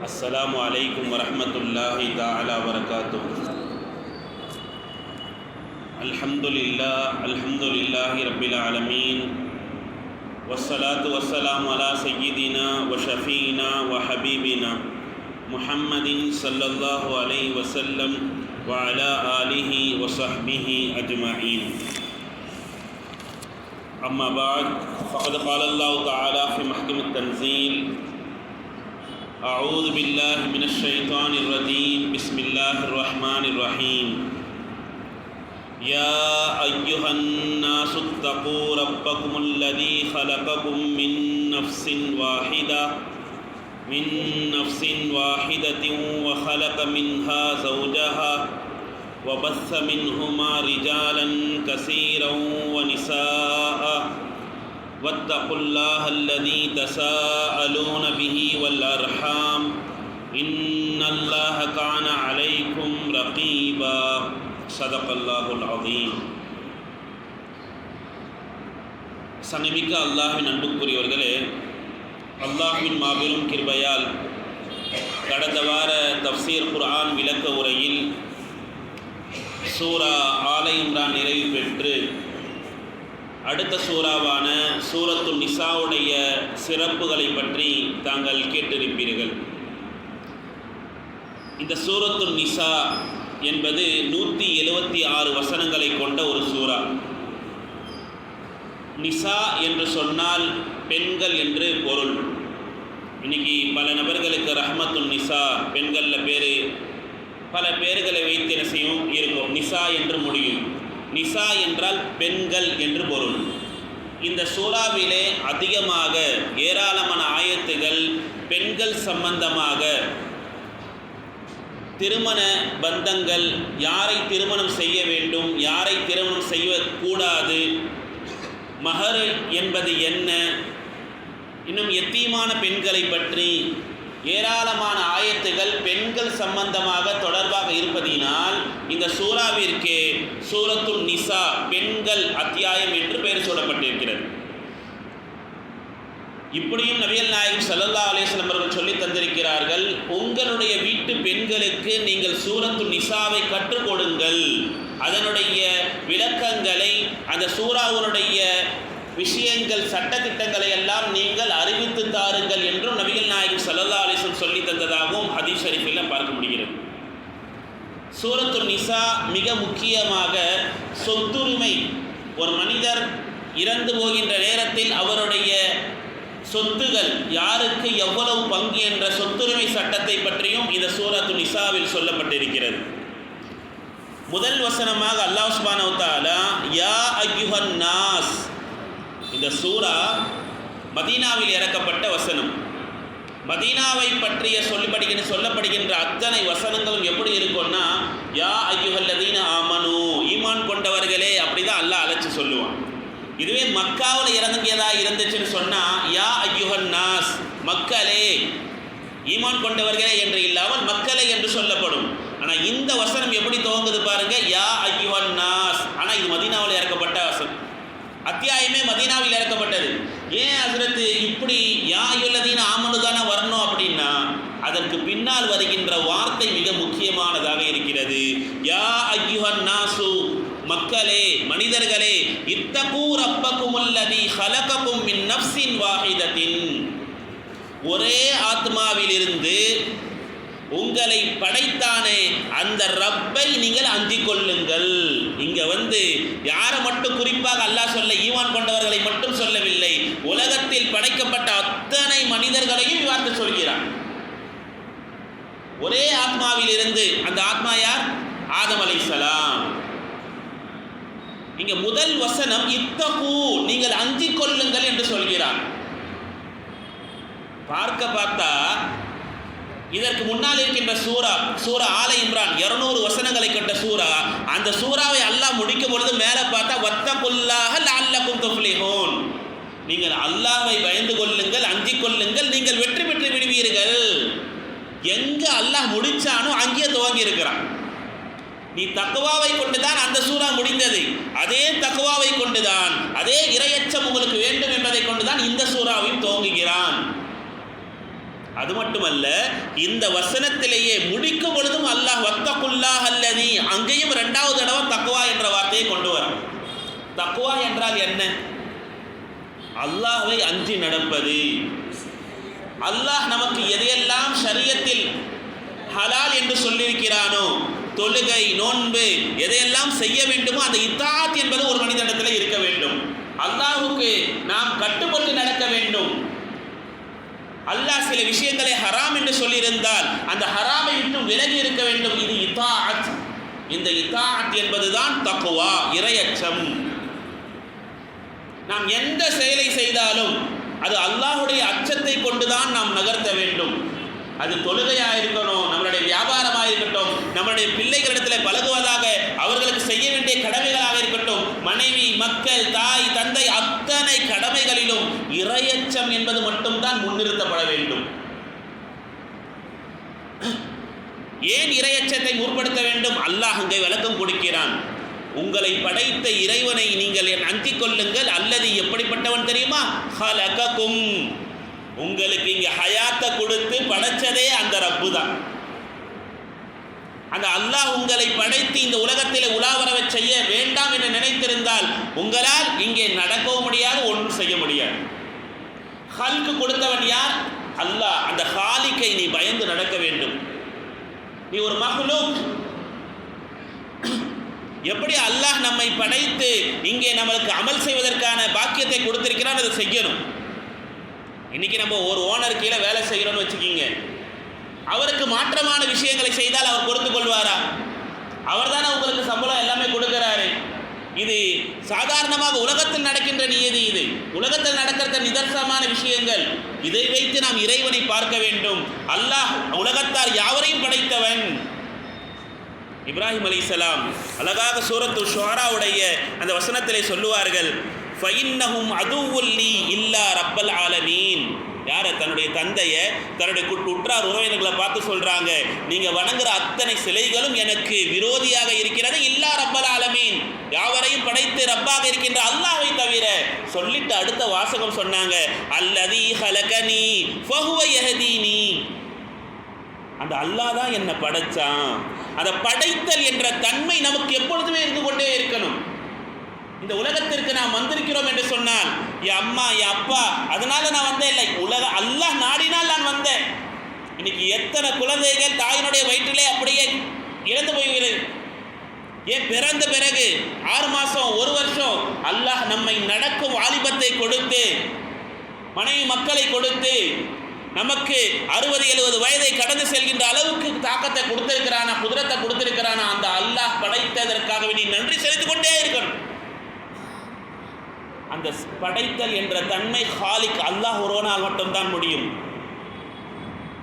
السلام عليكم ورحمة الله تعالى وبركاته. الحمد لله رب العالمين، والصلاة والسلام على سيدنا وشفينا وحبيبنا محمد صلى الله عليه وسلم وعلى آله وصحبه أجمعين. أما بعد، فقد قال الله تعالى في محكم التنزيل: أعوذ بالله من الشيطان الرجيم، بسم الله الرحمن الرحيم. يا أيها الناس اتقوا ربكم الذي خلقكم من نفس واحدة وخلق منها زوجها وبث منهما رجالا كثيرا ونساء واتقوا الله الذي تساءلون به والأرحام إن الله كان عليكم رقيبا. صدق الله العظيم. சங்கமிக்க அல்லாஹ்வின் அன்புக்குரியவர்களே, அல்லாஹ்வின் மாபெரும் கிருபையால் கடந்த வார தஃப்சீர் குர்ஆன் விளக்க உரையில் சூரா ஆல இம்ரான் நிறைவு பெற்று அடுத்த சூறாவான சூரத்துன் நிசாவுடைய சிறப்புகளை பற்றி தாங்கள் கேட்டிருப்பீர்கள். இந்த சூரத்துன் நிசா என்பது 176 வசனங்களை கொண்ட ஒரு சூரா. நிசா என்று சொன்னால் பெண்கள் என்று பொருள். இன்னைக்கு பல நபர்களுக்கு ரஹ்மத்துன் நிசா, பெண்களில் பல பேர்களை வைத்து என்ன செய்யும் இருக்கும், நிசா என்று முடியும். நிசா என்றால் பெண்கள் என்று பொருள். இந்த சூறாவிலே அதிகமாக ஏராளமான ஆயத்துகள் பெண்கள் சம்பந்தமாக, திருமண பந்தங்கள், யாரை திருமணம் செய்ய வேண்டும், யாரை திருமணம் செய்யக்கூடாது, மஹர் என்பது என்ன, இன்னும் எத்தீமான பெண்களை பற்றி ஏராளமான ஆயத்துகள் பெண்கள் சம்பந்தமாக தொடர்பாக இருப்பதினால் இந்த சூறாவிற்கு சூரத்துன் நிசா, பெண்கள் அத்தியாயம் என்று பெயர் சூடப்பட்டிருக்கிறது. இப்படியும் நபிகள் நாயகம் ஸல்லல்லாஹு அலைஹி வஸல்லம் அவர்கள் சொல்லி தந்திருக்கிறார்கள், உங்களுடைய வீட்டு பெண்களுக்கு நீங்கள் சூரத்துன் நிசாவை கற்றுக் கொடுங்கள், அதனுடைய விளக்கங்களை, அந்த சூறாவுடைய விஷயங்கள், சட்டத்திட்டங்களை எல்லாம் நீங்கள் அறிவித்து தாருங்கள் என்றும் நபிகள் நாயகம் ஸல்லல்லாஹு அலைஹி வஸல்லம் சொல்லி தந்ததாகவும் ஹதீஸ் ஷரீஃபில் பார்க்க முடிகிறது. சூரத்துன் நிசா மிக முக்கியமாக சொத்துரிமை, ஒரு மனிதர் இறந்து போகின்ற நேரத்தில் அவருடைய சொத்துகள் யாருக்கு எவ்வளவு பங்கு என்ற சொத்துரிமை சட்டத்தை பற்றியும் இந்த சூரத்துன் நிசாவில் சொல்லப்பட்டிருக்கிறது. முதல் வசனமாக அல்லாஹ் சுப்ஹானஹு வ தஆலா யா அய்யுஹன் நாஸ், இந்த சூரா மதீனாவில் இறக்கப்பட்ட வசனம். மதீனாவை பற்றிய சொல்லப்படுகின்ற அத்தனை வசனங்களும் எப்படி இருக்கும்னா, யா அய்யுஹல்லதீன ஆமனு, ஈமான் கொண்டவர்களே, அப்படிதான் அல்லாஹ் அழைச்சி சொல்லுவான். இதுவே மக்காவில் இறங்கியதா இருந்துச்சுன்னு சொன்னால் யா அய்யுஹன் நாஸ், மக்களே, ஈமான் கொண்டவர்களே என்று இல்லாமல் மக்களே என்று சொல்லப்படும். ஆனால் இந்த வசனம் எப்படி துவங்குது பாருங்க, யா அய்யுஹன் நாஸ். ஆனால் இது மதீனாவில் இறக்கப்பட்ட வசனம், அத்தியாயமே மதீனாவில் இறக்கப்பட்டது. ஏன் ஹஸ்ரத்து இப்படி யா அய்யுஹல்லதீன ஆமனு தானே வரணும் அப்படின்னா, அதற்கு பின்னால் வருகின்ற வார்த்தை மிக முக்கியமானதாக இருக்கிறது. யா அய்யுஹன் நாசு, மக்களே, மனிதர்களே, இத்தகூ ரப்பகுமுல்லதீ ஹலககும் மின் நஃப்ஸின் வாஹிதத்தின், ஒரே ஆத்மாவிலிருந்து உங்களை படைத்தானே அந்த ரப்பை நீங்கள் அஞ்சிக் கொள்ளுங்கள். இங்க யாரை மட்டும் குறிப்பாக அல்லாஹ் சொல்ல, ஈமான் கொண்டவர்களை மட்டும் சொல்லவில்லை, உலகத்தில் படைக்கப்பட்ட அத்தனை மனிதர்களையும் வார்த்தை சொல்கிறார். ஒரே ஆத்மாவில் இருந்து, அந்த ஆத்மா யார்? ஆதம் அலைஹிஸ்ஸலாம். இங்க முதல் வசனம் இத்தகு, நீங்கள் அஞ்சிக் கொள்ளுங்கள் என்று சொல்கிறார். பார்த்தா இதற்கு முன்னால் இருக்கின்ற சூரா ஆல இம்ரான் 200 வசனங்களை கொண்ட சூரா. அந்த சூறாவை அல்லாஹ் முடிக்கும் பொழுது மேலே பார்த்தா வத்தகுல்லாஹ லஅல்லகும் துஃப்லிஹூன், நீங்கள் அல்லாஹ்வை பயந்து கொள்ளுங்கள், அஞ்சிக் கொள்ளுங்கள், நீங்கள் வெற்றி பெற்று விடுவீர்கள். எங்க அல்லாஹ் முடிச்சானோ அங்கே துவங்கி இருக்கிறான். நீ தக்வாவை கொண்டுதான் அந்த சூரா முடிந்தது, அதே தக்வாவை கொண்டுதான், அதே இறையச்சம் உங்களுக்கு வேண்டும் என்பதை கொண்டுதான் இந்த சூறாவையும் துவங்குகிறான். அது மட்டுமல்ல, இந்த வசனத்திலேயே முடிக்கும் பொழுதும் அல்லாஹ் வத்தகுல்லாஹ் அல்லதி, அங்கேயும் 2வது தடவை தக்வா என்ற வார்த்தையை கொண்டு வரும். தக்வா என்றால் என்ன? அல்லாஹ்வை அஞ்சி நடப்பது. அல்லாஹ் நமக்கு எதையெல்லாம் ஷரியத்தில் ஹலால் என்று சொல்லியிருக்கிறானோ, தொழுகை, நோன்பு, எதையெல்லாம் செய்ய வேண்டுமோ அந்த இத்தாத் என்பது ஒரு மனிதனிடத்தில் இருக்க வேண்டும். அல்லாஹ்வுக்கு நாம் கட்டுப்பட்டு நடக்க வேண்டும். அல்லாஹ் சில விஷயங்களை ஹராம் என்று சொல்லியிருந்தால் அந்த ஹராமை விட்டு விலகி இருக்க வேண்டும். இது இத்தாஅத். இந்த இத்தாஅத் என்பதுதான் தக்வா, இறையச்சம். நாம் எந்த செயலை செய்தாலும் அது அல்லாஹ்வுடைய அச்சத்தை கொண்டுதான் நாம் நகர்த்த வேண்டும். அது தொழுகையாக இருக்கணும், நம்மளுடைய வியாபாரமாக இருக்கட்டும், நம்மளுடைய பிள்ளைகளிடத்தில் பழகுவதாக அவர்களுக்கு செய்ய வேண்டிய கடமைகளாக இருக்கட்டும், மனைவி, மக்கள், தாய், தந்தை, அத்தனை கடமைகளிலும் இறையச்சம் என்பது மட்டும்தான் முன்னிறுத்தப்பட வேண்டும். ஏன் இறையச்சத்தை முற்படுத்த வேண்டும்? அல்லாஹ் அங்கே விளக்கம் கொடுக்கிறான். உங்களை படைத்த இறைவனை நீங்கள் அஞ்சிக் கொள்ளுங்கள். அல்லது எப்படிப்பட்டவன் தெரியுமா? ஹலககும், உங்களுக்கு இங்க ஹயாத்தை கொடுத்து படைச்சதே அந்த ரப்பு தான். அந்த அல்லாஹ் உங்களை படைத்து இந்த உலகத்தில் உலாவரவை செய்ய வேண்டாம் என்று நினைத்திருந்தால் உங்களால் இங்கே நடக்கவும் முடியாது, ஒன்றும் செய்ய முடியாது. ஹல்க்கு கொடுத்தவன் யார்? அல்லாஹ். அந்த ஹாலிக்கை நீ பயந்து நடக்க வேண்டும். நீ ஒரு மஹ்லூக். எப்படி அல்லாஹ் நம்மை படைத்து இங்கே நம்மளுக்கு அமல் செய்வதற்கான பாக்கியத்தை கொடுத்திருக்கிறான், அதை செய்யணும். இன்னைக்கு நம்ம ஒரு ஓனர் கீழே வேலை செய்கிறோன்னு வச்சுக்கிங்க, அவருக்கு மாற்றமான விஷயங்களை செய்தால் அவர் பொறுத்து கொள்வாரா? அவர் தானே உங்களுக்கு சம்பளம் எல்லாமே கொடுக்கிறாரு. இது சாதாரணமாக உலகத்தில் நடக்கின்ற நியதி. இது உலகத்தில் நடக்கிற நிதர்சனமான விஷயங்கள். இதை வைத்து நாம் இறைவனை பார்க்க வேண்டும். அல்லாஹ் உலகத்தார் யாவரையும் படைத்தவன். இப்ராஹிம் அலைஹிஸ்ஸலாம் அழகாக சூரத்துல் ஷுஆராவுடைய அந்த வசனத்திலே சொல்லுவார்கள், ஃபஇன்னஹும் அதுவுல் லீ இல்லா ரப்பல் ஆலமீன். யாரை? தன்னுடைய தந்தையை, தன்னுடைய உற்றார் உறவினர்களை பார்த்து சொல்றாங்க, நீங்க வணங்குற அத்தனை சிலைகளும் எனக்கு விரோதியாக இருக்கிறது. இல்லா ரப்பல் ஆலமீன், யாவரையும் படைத்து ரப்பாக இருக்கின்ற அல்லாஹ்வை தவிர. சொல்லிட்டு அடுத்த வாசகம் சொன்னாங்க, அல்லதீ ஹலகனி ஃபஹுவ யஹ்தீனி. அந்த அல்லாஹ் தான் என்னை படைச்சான். அந்த படைத்தல் என்ற தன்மை நமக்கு எப்பொழுதுமே இருந்து கொண்டே இருக்கணும். இந்த உலகத்திற்கு நாம் வந்திருக்கிறோம் என்று சொன்னால், என் அம்மா, என் அப்பா, அதனால நான் வந்தேன் இல்லை. அல்லாஹ் நாடினால் நான் வந்தேன். இன்னைக்கு எத்தனை குழந்தைகள் தாயினுடைய வயிற்றிலே அப்படியே இறந்து போகிறது. ஏன்? பிறந்த பிறகு 6 மாதம், 1 வருஷம் அல்லாஹ் நம்மை நடக்கும் வாலிபத்தை கொடுத்து, மனைவி மக்களை கொடுத்து, நமக்கு 60-70 வயதை கடந்து செல்கின்ற அளவுக்கு தாக்கத்தை கொடுத்திருக்கிறானா, குதிரத்தை கொடுத்திருக்கிறானா. அந்த அல்லாஹ் படைத்ததற்காக நீ நன்றி செலுத்திக் கொண்டே இருக்கணும். அந்த படைத்தல் என்ற தன்மை ஹாலிக் அல்லாஹ் ஒருவனால் மட்டும்தான் முடியும்.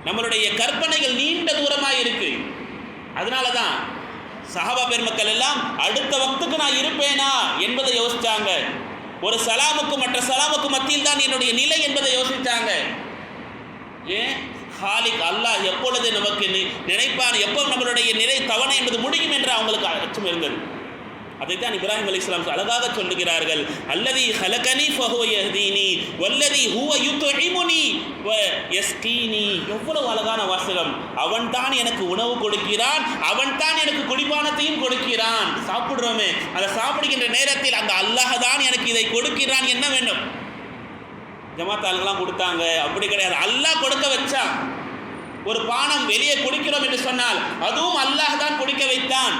நம்மளுடைய கற்பனைகள் நீண்ட தூரமாக இருக்கு. அதனால தான் சஹாபா பெருமக்கள் எல்லாம் அடுத்த வக்துக்கு நான் இருப்பேனா என்பதை யோசிச்சாங்க. ஒரு சலாமுக்கும் மற்ற சலாமுக்கும் மத்தியில் தான் என்னுடைய நிலை என்பதை யோசித்தாங்க. ஏன்? ஹாலிக் அல்லாஹ் எப்பொழுது நமக்கு நினைப்பான், எப்போ நம்மளுடைய நிலை தவணை என்பது முடியும் என்று அவங்களுக்கு அச்சம் இருந்தது. அதைத்தான் இப்ராஹிம் அலைஹிஸ்ஸலாம் அழகாக சொல்லுகிறார்கள், அல்லதி ஹலகனி ஃபஹுவ யஹ்தீனி வல்லதி ஹுவ யுத்இமுனி வ யஸ்கீனி. எவ்வளவு அழகான வாசகம். அவன் தான் எனக்கு உணவு கொடுக்கிறான், அவன் தான் எனக்கு குடிபானத்தையும் கொடுக்கிறான். சாப்பிடுறோமே, அதை சாப்பிடுகின்ற நேரத்தில் அந்த அல்லாஹ் தான் எனக்கு இதை கொடுக்கிறான். என்ன வேண்டும்? ஜமாத்தாளுங்கெல்லாம் கொடுத்தாங்க, அப்படி கிடையாது. அல்லாஹ் கொடுக்க வச்சான். ஒரு பானம் வெளியே குடிக்கிறோம் என்று சொன்னால் அதுவும் அல்லாஹ் தான் குடிக்க வைத்தான்.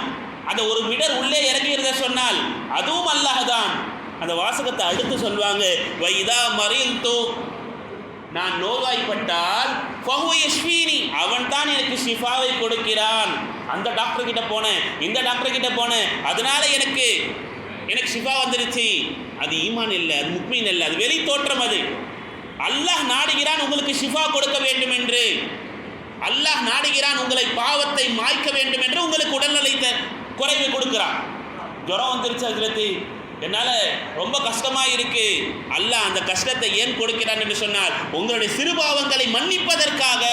அந்த ஒரு மிடர் உள்ளே இறங்குகிறத சொன்னால் அதுவும் அல்லாஹ் தான். அந்த வாசகத்தை அடுத்து சொல்வாங்க, வைதா மரில்து, நான் நோய்வாய்ப்பட்டால் ஃபஹுவ யஷ்ஃபீனி, அவன் தான் எனக்கு ஷிஃபாவை கொடுக்கிறான். அந்த டாக்டர் கிட்ட போனேன், இந்த டாக்டர் கிட்ட போனேன், அதனால எனக்கு ஷிஃபா வந்துருச்சு. அது ஈமான் இல்லை, அது முக்மீன் இல்லை, அது வெளி தோற்றம். அது அல்லாஹ் நாடுகிறான் உங்களுக்கு ஷிஃபா கொடுக்க வேண்டும் என்று. அல்லாஹ் நாடுகிறான் உங்களை பாவத்தை மாய்க்க வேண்டும் என்று உங்களுக்கு உடல்நிலை குறைவு கொடுக்கிறான். ஜுரம் வந்துருச்சு ஹஜ்ரத், என்னால் ரொம்ப கஷ்டமாக இருக்கு. அல்லாஹ் அந்த கஷ்டத்தை ஏன் கொடுக்கிறான் என்று சொன்னால் உங்களுடைய சிறுபாவங்களை மன்னிப்பதற்காக.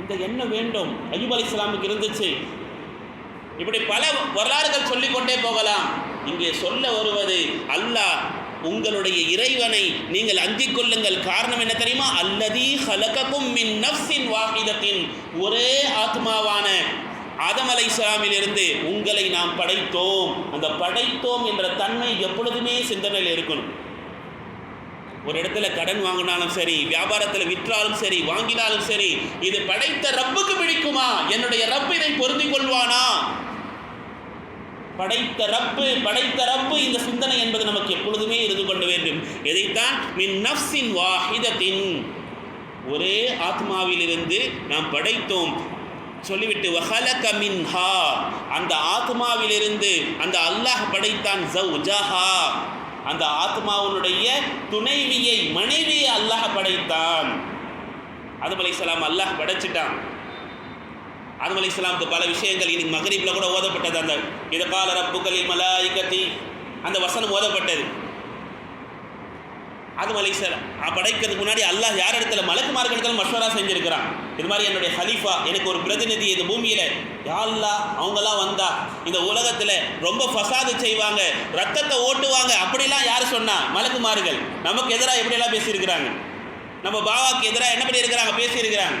இந்த எண்ணம் வேண்டும். அய்யூப் அலைஹிஸ்ஸலாமுக்கு இருந்துச்சு. இப்படி பல வரலாறுகள் சொல்லிக்கொண்டே போகலாம். இங்கே சொல்ல வருவது, அல்லாஹ் உங்களுடைய இறைவனை நீங்கள் அஞ்சிக் கொள்ளுங்கள். காரணம் என்ன தெரியுமா? அல்லதீ ஹலககும் மின் நஃப்ஸின் வாஹிதத்தின், ஒரே ஆத்மாவான ஆதம் அலைஹிஸ்ஸலாமிலிருந்து உங்களை நாம் படைத்தோம். அந்த படைத்தோம் என்ற தன்மை எப்பொழுதுமே சிந்தனையில் இருக்கணும். ஒரு இடத்துல கடன் வாங்கினாலும் சரி, வியாபாரத்தில் விற்றாலும் சரி, வாங்கினாலும் சரி, இது படைத்த ரப்புக்கு பிடிக்குமா? என்னுடைய ரப்பு இதை பொருந்திக் கொள்வானா? படைத்த ரப்பு இந்த சிந்தனை என்பது நமக்கு எப்பொழுதுமே இருந்து கொள்ள வேண்டும். எதைத்தான் மின் நஃப்ஸின் வாஹிதத்தின், ஒரே ஆத்மாவிலிருந்து நாம் படைத்தோம் சொல்லிவிட்டு வஹலக மின்ஹா, அந்த ஆத்மாவிலிருந்து அந்த அல்லாஹ் படைத்தான் ஜௌஜஹா, அந்த ஆத்மாவுடைய துணைவியை மனைவியை அல்லாஹ் படைத்தான். ஆதம் அலைஹிஸ்ஸலாம் அல்லாஹ் படைச்சிட்டான். ஆதம் அலைஹிஸ்ஸலாமுக்கு பல விஷயங்கள் இன்னைக்கு மக்ரிப்ல கூட ஓதப்பட்டது. அந்த இத கால ரப்புக்கல் மலாயிகத்தி அந்த வசனம் ஓதப்பட்டது. ஆதம் அலைஹிஸ்ஸலாம் படைக்கிறதுக்கு முன்னாடி அல்லாஹ் யார் இடத்துல மலக்குமார்களிடத்தில் மஷ்வரா செஞ்சிருக்கிறான். இது மாதிரி என்னுடைய ஹலீஃபா, எனக்கு ஒரு பிரதிநிதி இந்த பூமியில், யா அல்லாஹ் அவங்கெல்லாம் வந்தா இந்த உலகத்தில் ரொம்ப ஃபசாது செய்வாங்க, ரத்தத்தை ஓட்டுவாங்க, அப்படிலாம் யார் சொன்னா? மலக்குமார்கள். நமக்கு எதிராக எப்படியெல்லாம் பேசியிருக்கிறாங்க, நம்ம பாவாக்கு எதிராக என்ன பண்ணியிருக்கிறாங்க, பேசியிருக்கிறாங்க.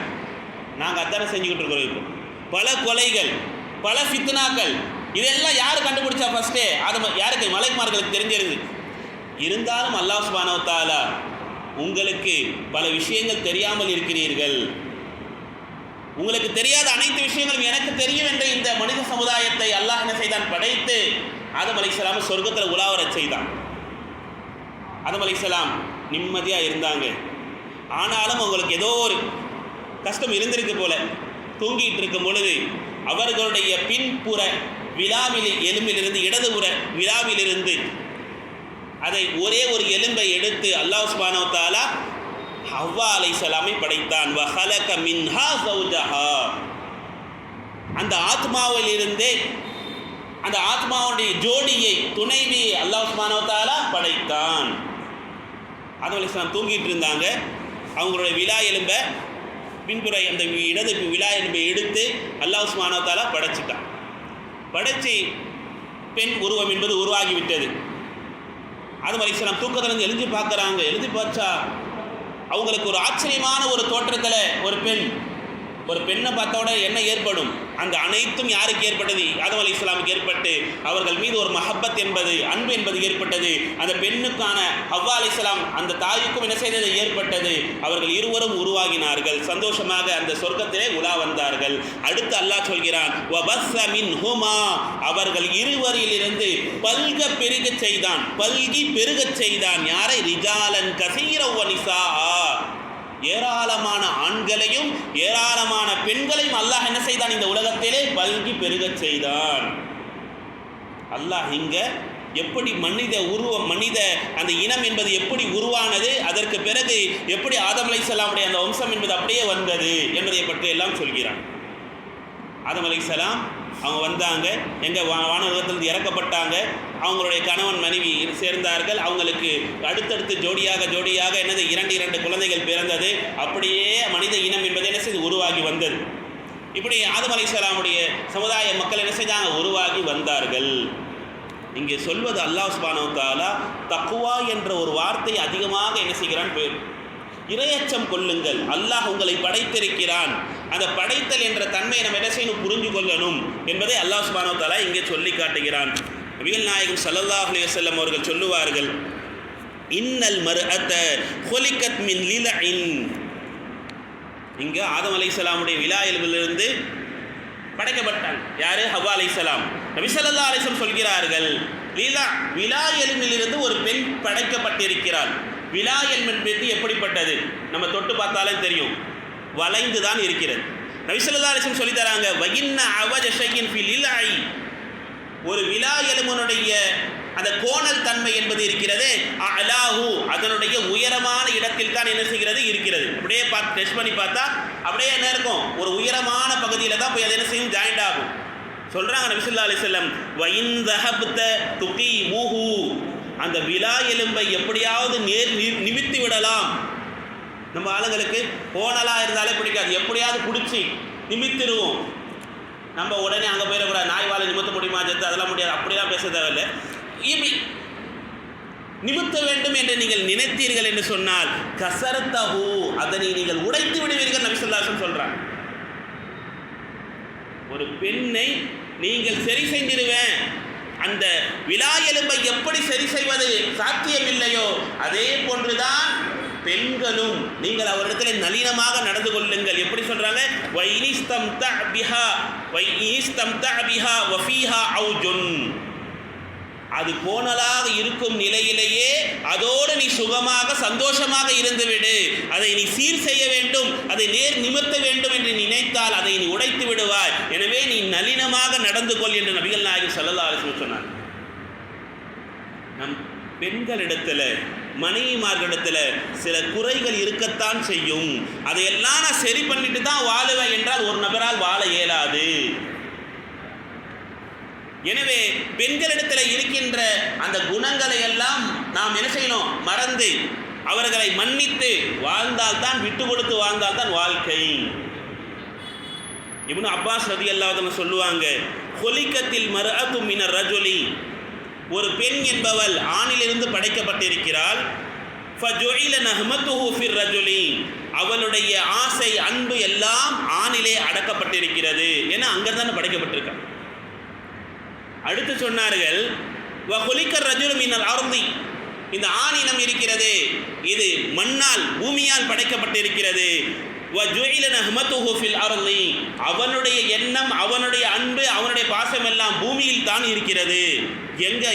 நாங்கள் அத்தான செஞ்சுக்கிட்டு இருக்கிறோம். இப்போ பல கொலைகள், பல ஃபித்னாக்கள், இதெல்லாம் யார் கண்டுபிடிச்சா? ஃபஸ்ட்டே அது யாருக்கு? மலக்குமார்களுக்கு தெரிஞ்சிருந்து. இருந்தாலும் அல்லாஹ் சுப்ஹானஹு வ தஆலா உங்களுக்கு பல விஷயங்கள் தெரியாமல் இருக்கிறீர்கள், உங்களுக்கு தெரியாத அனைத்து விஷயங்களும் எனக்கு தெரியும் என்ற இந்த மனித சமுதாயத்தை அல்லாஹ் என்ன செய்தான்? படைத்து ஆதம் அலைஹிஸ்ஸலாம் சொர்க்கத்தில் உலாவரச் செய்தான். ஆதம் அலைஹிஸ்ஸலாம் நிம்மதியாக இருந்தாங்க. ஆனாலும் அவங்களுக்கு ஏதோ ஒரு கஷ்டம் இருந்திருக்கு போல. தூங்கிட்டு இருக்கும் பொழுது அவர்களுடைய பின்புற விழாவில் எலும்பிலிருந்து, இடதுபுற விழாவிலிருந்து அதை ஒரே ஒரு எலும்பை எடுத்து அல்லாஹ் சுப்ஹானஹு வ தஆலா ஹவ்வா அலைஹிஸ்ஸலாமை படைத்தான். வஹலக மின்ஹா ஸௌஜஹா, அந்த ஆத்மாவிலிருந்தே அந்த ஆத்மாவுடைய ஜோடியை, துணைவியை அல்லாஹ் சுப்ஹானஹு வ தஆலா படைத்தான். ஆதம் அலைஹிஸ்ஸலாம் தூங்கிட்டு இருந்தாங்க. அவங்களுடைய விழா எலும்பை, பின்புற அந்த இடது விழா எலும்பை எடுத்து அல்லாஹ் சுப்ஹானஹு வ தஆலா படைச்சிட்டான். படைச்சி பெண் உருவம் என்பது உருவாகிவிட்டது. ஆதம் அலைஹிஸ்ஸலாம் தூக்கத்திலிருந்து எழுந்து பார்க்குறாங்க. எழுதி பார்த்தா அவங்களுக்கு ஒரு ஆச்சரியமான ஒரு தோற்றத்தில் ஒரு பெண்ணை பார்த்தோட என்ன ஏற்படும்? அந்த அனைத்தும் யாருக்கு ஏற்பட்டது? ஆதம் அலைஹிஸ்ஸலாமுக்கு ஏற்பட்டு அவர்கள் மீது ஒரு மஹப்பத் என்பது, அன்பு என்பது ஏற்பட்டது. அந்த பெண்ணுக்கான ஹவ்வா அலைஹிஸ்ஸலாம் அந்த தாய்க்கும் என்ன செய்தது? ஏற்பட்டது. அவர்கள் இருவரும் உருவாகினார்கள். சந்தோஷமாக அந்த சொர்க்கத்திலே உலா வந்தார்கள். அடுத்து அல்லாஹ் சொல்கிறான், வபஸ்ஸ மின்ஹுமா, அவர்கள் இருவரிலிருந்து பல்கி பெருகச் செய்தான். யாரை? ரிஜாலன் கஸீர வ நிஸாஆ, ஏராளமான ஆண்களையும் ஏராளமான பெண்களையும் அல்லாஹ் என்ன செய்தான்? இந்த உலகத்திலே பல்கி பெருகச் செய்தான். அல்லாஹ் இங்க எப்படி மனித அந்த இனம் என்பது எப்படி உருவானது, அதற்கு பிறகு எப்படி ஆதம் அலைஹிஸ்ஸலாமுடைய அந்த வம்சம் என்பது அப்படியே வந்தது என்பதை பற்றி எல்லாம் சொல்கிறான். ஆதம் அலைஹிஸ்ஸலாம் அவங்க வந்தாங்க, எங்கள் வானகத்திலிருந்து இறக்கப்பட்டாங்க. அவங்களுடைய கணவன் மனைவி சேர்ந்தார்கள். அவங்களுக்கு அடுத்தடுத்து ஜோடியாக என்னது 2 குழந்தைகள் பிறந்தது. அப்படியே மனித இனம் என்பது என்ன செய்து? உருவாகி வந்தது. இப்படி ஆதம் அலைஹிஸ்ஸலாமுடைய சமுதாய மக்கள் என்ன செஞ்சாங்க? உருவாகி வந்தார்கள். இங்கே சொல்வது அல்லாஹ் சுப்ஹானஹு வ தஆலா தக்வா என்ற ஒரு வார்த்தை அதிகமாக என்ன செய்கிறான்? இறையச்சம் கொள்ளுங்கள், அல்லாஹ் உங்களை படைத்திருக்கிறான். அந்த படைத்தல் என்ற தன்மையை நம்ம என்ன செய்யணும்? புரிஞ்சு கொள்ளணும் என்பதை அல்லாஹ் சுப்ஹானஹு வ தஆலா இங்கே சொல்லி காட்டுகிறான். நபிகள் நாயகம் ஸல்லல்லாஹு அலைஹி வஸல்லம் அவர்கள் சொல்லுவார்கள், இன்னல் மர்அத குலிகத் மின் லிலஇன். இங்க ஆதம் அலைஹிஸ்ஸலாமுடைய விலா எலும்பிலிருந்து படைக்கப்பட்டாங்க. யாரு? ஹவ்வா அலைஹிஸ்ஸலாம். நபி ஸல்லல்லாஹு அலைஹி வஸல்லம் சொல்கிறார்கள், விலா எலும்பிலிருந்து ஒரு பெண் படைக்கப்பட்டிருக்கிறாள். விலா எலும்பு எப்படிப்பட்டது? நம்ம தொட்டு பார்த்தாலே தெரியும், வளைந்து தான் இருக்கிறது. நபி ஸல்லல்லாஹு அலைஹி வஸல்லம் சொல்லி தராங்க, வஇன்ன அவஜ ஷைஇன் ஃபில் லிலஇ, ஒரு விலா எலும்பினுடைய அந்த கோணல் தன்மை என்பது இருக்கிறது, அலாஹு, அதனுடைய உயரமான இடத்தில் தான் என்ன செய்கிறது? இருக்கிறது. அப்படியே பார்த்து டெஸ்ட் பண்ணி பார்த்தா அப்படியே என்ன இருக்கும்? ஒரு உயரமான பகுதியில் தான் போய் அது என்ன செய்யும்? ஜாயிண்ட் ஆகும். சொல்றாங்க நபி ஸல்லல்லாஹு அலைஹி வஸல்லம், வஇன் தஹப்த துகீமுஹு, அந்த விலா எலும்பை எப்படியாவது நிமித்தி விடலாம். நம்ம ஆளுங்களுக்கு கோணலாக இருந்தாலே பிடிக்காது, எப்படியாவது பிடிச்சி நிமித்திடுவோம். நம்ம உடனே அங்கே போயிடக்கூடாது, நாய் வாழை நிமித்த முடியுமா? ஜெத்து அதெல்லாம் முடியாது, அப்படிலாம் பேச தேவையில்லை. இப்படி நிமித்த வேண்டும் என்று நீங்கள் நினைத்தீர்கள் என்று சொன்னால் கசரத்தஹு, அதனை நீங்கள் உடைத்து விடுவீர்கள். நபி ஸல்லல்லாஹு அலைஹி வஸல்லம் சொல்றாங்க. ஒரு பெண்ணை நீங்கள் சரி செஞ்சிருவேன், அந்த விலா எலும்பை எப்படி சரி செய்வது சாத்தியமில்லையோ அதே போன்றுதான் பெண்களும் நீங்கள் அவரிடத்தில் நளினமாக நடந்து கொள்ளுங்கள். எப்படி சொல்றாங்க? அது கோணலாக இருக்கும் நிலையிலேயே அதோடு நீ சுகமாக சந்தோஷமாக இருந்துவிடு. அதை நீ சீர் செய்ய வேண்டும், அதை நேர் நிமிர்த்த வேண்டும் என்று நினைத்தால் அதை நீ உடைத்து விடுவாய். எனவே நீ நளினமாக நடந்து கொள் என்று நபிகள் நாயகம் ஸல்லல்லாஹு அலைஹி வஸல்லம் சொன்னார். நம் பெண்களிடத்தில் மனைவிமார்களிடத்தில் சில குறைகள் இருக்கத்தான் செய்யும். அதையெல்லாம் நான் சரி பண்ணிட்டு தான் வாழுவேன் என்றால் ஒரு நபரால் வாழ இயலாது. எனவே பெண்களிடத்தில் இருக்கின்ற அந்த குணங்களை எல்லாம் நாம் என்ன செய்யணும்? மறந்து அவர்களை மன்னித்து வாழ்ந்தால்தான், விட்டு கொடுத்து வாழ்ந்தால்தான் வாழ்க்கை. இப்னு அப்பாஸ் ரலியல்லாஹு அன்ஹு சொல்லுவாங்க, ஹுலிகத்தில் மர்அத்து மினர் ரஜுலி, ஒரு பெண் என்பவள் ஆணிலிருந்து படைக்கப்பட்டிருக்கிறாள். ஃபஜுஇல நஹ்மத்துஹு ஃபிர் ரஜுலி, அவளுடைய ஆசை அன்பு எல்லாம் ஆணிலே அடக்கப்பட்டிருக்கிறது. ஏன்னா அங்கே தானே படைக்கப்பட்டிருக்காள். அடுத்து சொன்னார்கள், வஹுலிகர் ரஜுலு மினல் அர்தி, இந்த ஆணினம் இருக்கிறது இது மண்ணால் பூமியால் படைக்கப்பட்டிருக்கிறது. வஜுஇல நஹ்மத்துஹு ஃபில் அர்தி, அவனுடைய எண்ணம் அவனுடைய அன்பு அவனுடைய பாசம் எல்லாம் பூமியில் தான் இருக்கிறது.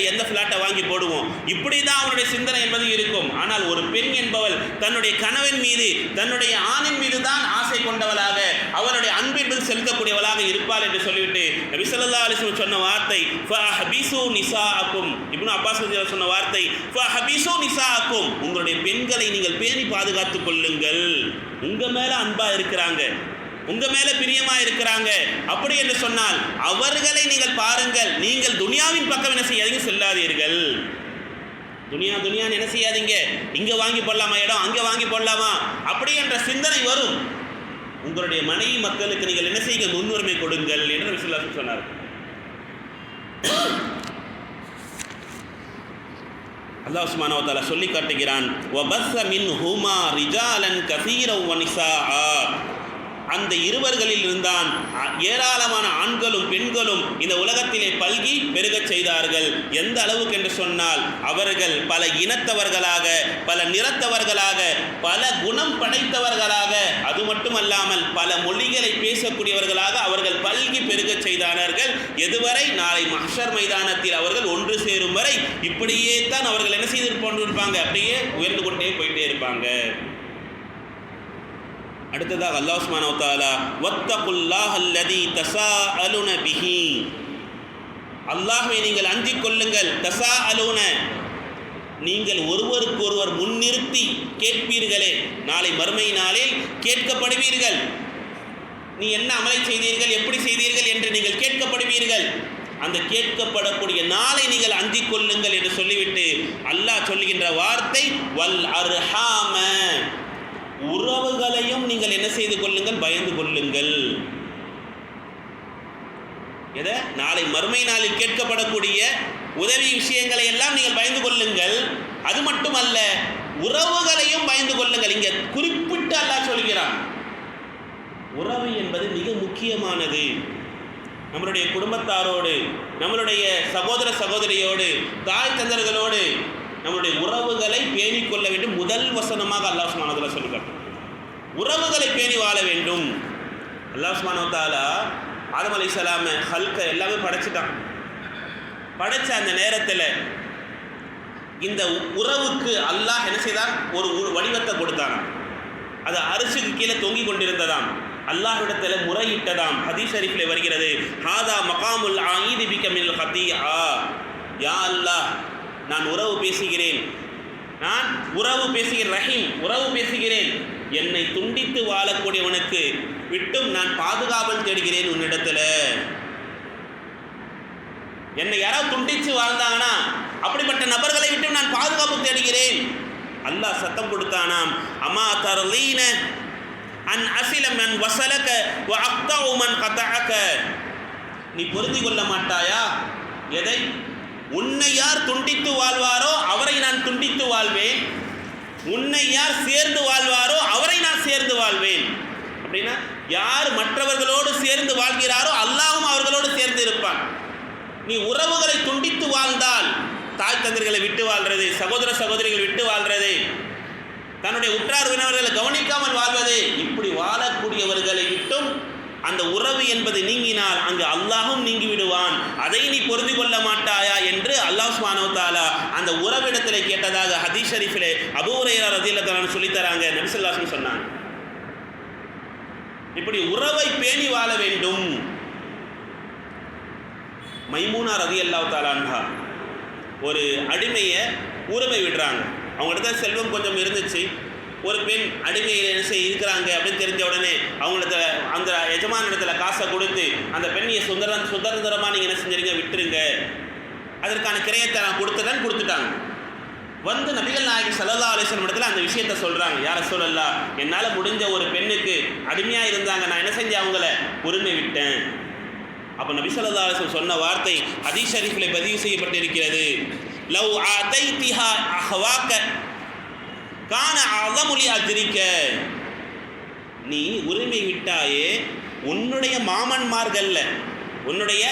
எந்த ஃப்ளாட்டை வாங்கி போடுவோம், இப்படி தான் அவனுடைய சிந்தனை என்பது இருக்கும். ஆனால் ஒரு பெண் என்பவள் தன்னுடைய கணவன் மீது தன்னுடைய ஆணின் மீது தான் ஆசை கொண்டவளாக அவனுடைய அன்பு என்பது செலுத்தக்கூடியவளாக இருப்பாள் என்று சொல்லிவிட்டு நபி ஸல்லல்லாஹு அலைஹி வஸல்லம் சொன்ன வார்த்தை ஃபஹபிசு நிசாஅக்கும், இப்னு அப்பாஸ் ரலியல்லாஹு சொன்ன வார்த்தை ஃபஹபிசு நிசாஅக்கும், உங்களுடைய பெண்களை நீங்கள் பேணி பாதுகாத்துக் கொள்ளுங்கள். உங்க மேல அன்பா இருக்கிறாங்க, உங்க மேல பிரியமா இருக்கிறாங்க. அப்படி என்று சொன்னால் அவர்களை நீங்கள் பாருங்கள். நீங்கள் துனியாவின் பக்கம் என்ன செய்யாதீங்க, செல்லாதீர்கள். துனியான்னு என்ன செய்யாதீங்க, இங்க வாங்கி போடலாமா இடம், அங்க வாங்கி போடலாமா, அப்படி என்ற சிந்தனை வரும். உங்களுடைய மனைவி மக்களுக்கு நீங்கள் என்ன செய்யுங்க, முன்னுரிமை கொடுங்கள் என்று நபி ஸல்லல்லாஹு அலைஹி வஸல்லம் சொன்னார். அல்லாஹ் சுப்ஹானஹு வ தஆலா சொல்லி காட்டுகிறான், வபஸ்ஸ மின்ஹுமா ரிஜாலன் கஸீரன் வ நிஸாஆ, அந்த இருவர்களில் இருந்தான் ஏராளமான ஆண்களும் பெண்களும் இந்த உலகத்திலே பல்கி பெருகச் செய்தார்கள். எந்த அளவுக்கு என்று சொன்னால் அவர்கள் பல இனத்தவர்களாக, பல நிறத்தவர்களாக, பல குணம் படைத்தவர்களாக, அது மட்டுமல்லாமல் பல மொழிகளை பேசக்கூடியவர்களாக அவர்கள் பல்கி பெருகச் செய்தார்கள். எதுவரை? நாளை மஹ்ஷர் மைதானத்தில் அவர்கள் ஒன்று சேரும் வரை இப்படியே தான் அவர்கள் என்ன செய்து கொண்டிருப்பாங்க, அப்படியே உயர்ந்து கொண்டே போயிட்டே இருப்பாங்க. அடுத்ததாக அல்லாஹ் சுப்ஹானஹு வ தஆலா வத்தகுல்லாஹ அல்லதி தஸாஅலுன பிஹி, அல்லாஹ்வை நீங்கள் அஞ்சிக் கொள்ளுங்கள். தஸாஅலுன, நீங்கள் ஒருவருக்கொருவர் முன்னிறுத்தி கேட்பீர்களே, நாளை மறுமை நாளில் கேட்கப்படுவீர்கள். நீ என்ன அமலை செய்தீர்கள், எப்படி செய்தீர்கள் என்று நீங்கள் கேட்கப்படுவீர்கள். அந்த கேட்கப்படக்கூடிய நாளை நீங்கள் அஞ்சிக் கொள்ளுங்கள் என்று சொல்லிவிட்டு அல்லாஹ் சொல்லுகின்ற வார்த்தை வல் அர்ஹாம, உறவுகளையும் நீங்கள் என்ன செய்து கொள்ளுங்கள், பயந்து கொள்ளுங்கள். எதை? நாளை மறுமை நாளில் கேட்கப்படக்கூடிய உதவி விஷயங்களை எல்லாம் நீங்கள் பயந்து கொள்ளுங்கள். அது மட்டுமல்ல, உறவுகளையும் பயந்து கொள்ளுங்கள். இங்கே குறிப்பிட்டு அல்லாஹ் சொல்கிறான். உறவு என்பது மிக முக்கியமானது. நம்மளுடைய குடும்பத்தாரோடு, நம்மளுடைய சகோதர சகோதரியோடு, தாய் தந்தர்களோடு நம்முடைய உறவுகளை பேணிக் கொள்ள வேண்டும். முதல் வசனமாக அல்லாஹ் சுப்ஹானஹு வ தஆலா சொல்லுகிறார், உறவுகளை பேணி வாழ வேண்டும். அல்லாஹ் சுப்ஹானஹு வ தஆலா ஆதம் அலைஹிஸ்ஸலாம் ஹல்க எல்லாமே படைச்சிட்டான். படைச்ச அந்த நேரத்தில் இந்த உறவுக்கு அல்லாஹ் என்ன செய்தார், ஒரு வடிவத்தை கொடுத்தானாம். அது அரிசிக்கு கீழே தொங்கி கொண்டிருந்ததாம். அல்லாஹ்விடத்தில் முறையிட்டதாம். ஹதீஸ் ஷரீஃபில் வருகிறது, ஹாதா மகாமுல் ஆஈதி பிக மினல் ஹதீஆ, யா அல்லாஹ், நான் உறவு பேசுகிறேன், நான் உறவு பேசுகிறேன், ரஹீம் உறவு பேசுகிறேன், என்னை துண்டித்து வாழக்கூடியவனுக்கு விட்டும் நான் பாதுகாவல் தேடுகிறேன் உன்னிடத்தில். என்னை யாராவது துண்டித்து வாழ்ந்தாங்கன்னா அப்படிப்பட்ட நபர்களை விட்டு நான் பாதுகாப்பு தேடுகிறேன். அல்லாஹ் சத்தம் கொடுத்தானாம், அம்மா தர்லீன அன் அசில மன் வஸலக வ அக்தஉ மன் கதஅக, நீ பொருந்தி கொள்ள மாட்டாயா? எதை? உன்னை யார் துண்டித்து வாழ்வாரோ அவரை நான் துண்டித்து வாழ்வேன், உன்னை யார் சேர்ந்து வாழ்வாரோ அவரை நான் சேர்ந்து வாழ்வேன். அப்படின்னா யார் மற்றவர்களோடு சேர்ந்து வாழ்கிறாரோ அல்லாஹ்வும் அவர்களோடு சேர்ந்து இருப்பான். நீ உறவுகளை துண்டித்து வாழ்ந்தால், தாய் தந்தர்களை விட்டு வாழ்றது, சகோதர சகோதரிகள் விட்டு வாழ்றது, தன்னுடைய உற்றார் உறவினர்களை கவனிக்காமல் வாழ்வது, இப்படி வாழக்கூடியவர்களை விட்டும் அந்த உறவு என்பது நீங்கினால் அங்கு அல்லாஹும் நீங்கி விடுவான். அதை நீ பொருந்தி கொள்ள மாட்டாயா என்று அல்லாஹ் சுப்ஹானஹு வ தஆலா அந்த உறவிடத்திலே கேட்டதாக ஹதீஸ் ஷரீஃபிலே அபூ ஹுரைரா ரலியல்லாஹு அன்ஹு சொல்லி தராங்க. நபி ஸல்லல்லாஹு அலைஹி வஸல்லம் சொன்னாங்க, இப்படி உறவை பேணி வாழ வேண்டும். மைமூனா ரலியல்லாஹு தஆலா அன்ஹா ஒரு அடிமையை உரிமை விடுறாங்க. அவங்கள்ட்ட செல்வம் கொஞ்சம் இருந்துச்சு. ஒரு பெண் அடிமையில் என்ன செய்ய இருக்கிறாங்க அப்படின்னு தெரிஞ்ச உடனே அவங்களுக்கு அந்த எஜமான இடத்துல காசை கொடுத்து அந்த பெண்ணியை சுதந்திரமாக நீங்கள் என்ன செஞ்சுருங்க, விட்டுருங்க, அதற்கான கிரயத்தை நான் கொடுத்துட்டாங்க. வந்து நபிகள் நாயகம் ஸல்லல்லாஹு அலைஹி வஸல்லம் இடத்துல அந்த விஷயத்தை சொல்கிறாங்க. யா ரசூலல்லாஹ், என்னால் முடிஞ்ச ஒரு பெண்ணுக்கு அடிமையாக இருந்தாங்க, நான் என்ன செஞ்சேன், அவங்கள உரிமை விட்டேன். அப்போ நபி ஸல்லல்லாஹு அலைஹி வஸல்லம் சொன்ன வார்த்தை ஹதீஸ் ஷரீஃபில் பதிவு செய்யப்பட்டிருக்கிறது. லவ் ஆதைதிஹா அஹ்வாக கான அஸமுலி அஜ்ரிக, நீ உரிமை விட்டாயே உன்னுடைய மாமன்மார்கள்ல, உன்னுடைய